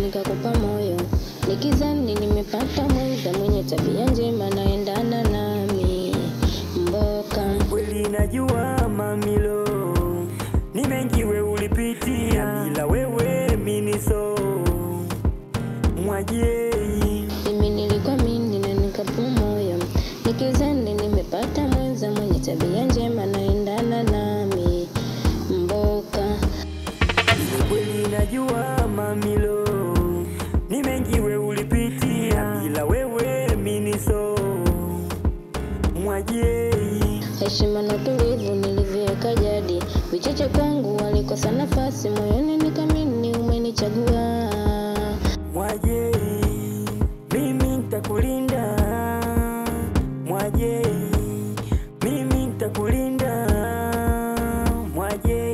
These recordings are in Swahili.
Nikakupa moyo nikizani nimepata mwenza mwenye tabia njema naendana nami mboka. Kweli najua mamilo ni mengi we ulipitia, bila wewe miniso mwaje. Mimi nilikuamini na nikakupa moyo nikizani nimepata mwenza mwenye tabia njema naendana nami mboka. Kweli najua mamilo ni mengi we ulipitia, bila wewe miniso mwaje. Heshima na utulivu nilivyoweka jadi, vichache kwangu walikosa nafasi, moyoni nikamini umenichagua mwaje. Mimi nitakulinda mwaje, mimi nitakulinda mwaje.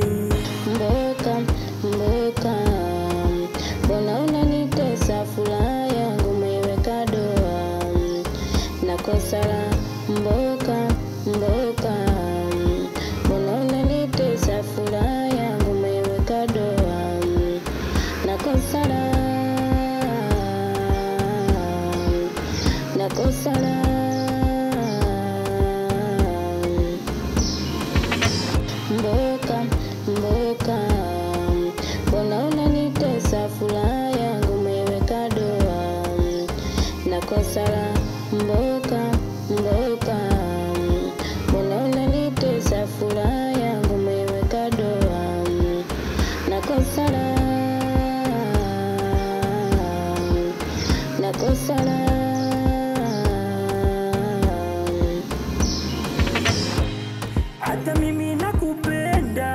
mboka mboka, mbona unanitesa? Furaha yangu umeiweka doa na kosa la mboka mboka, mbona unanitesa? Furaha yangu umeiweka doa na kosa la mboka mboka, mbona unanitesa? Furaha yangu umeiweka doa na kosa la mboka mboka, mbona unanitesa? Furaha yangu umeiweka doa na kosa la hata mimi nakupenda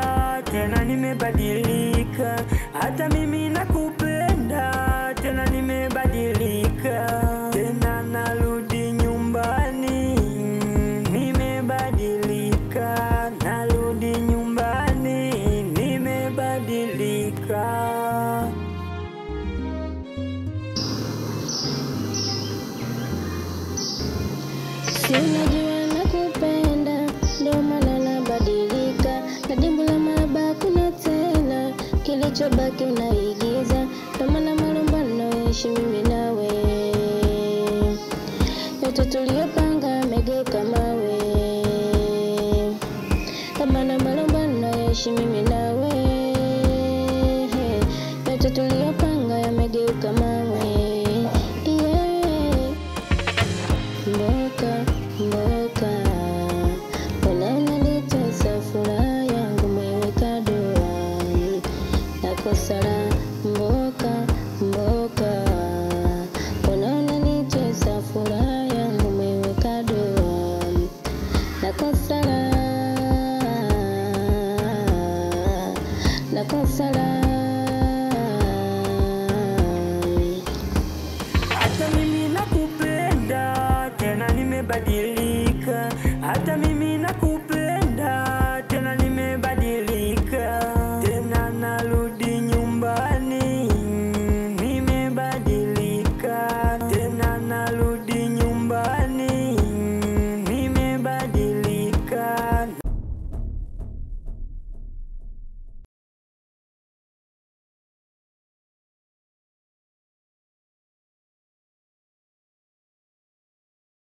tena nimebadilika, hata mimi nakupenda tena nimebadilika, tena narudi nyumbani nimebadilika, narudi nyumbani nimebadilika. Si unajua nakupenda, ndo maana nabadilika, na dimbu la mahaba kuna tena, kilichobaki unaigiza, ndo maana malumbano yaishi mimi nawe, yote tuliyopanga yamegeuka mawe, ndo maana malumbano yaishi mimi nawe, yote tuliyopanga yamegeuka mawe, yeah.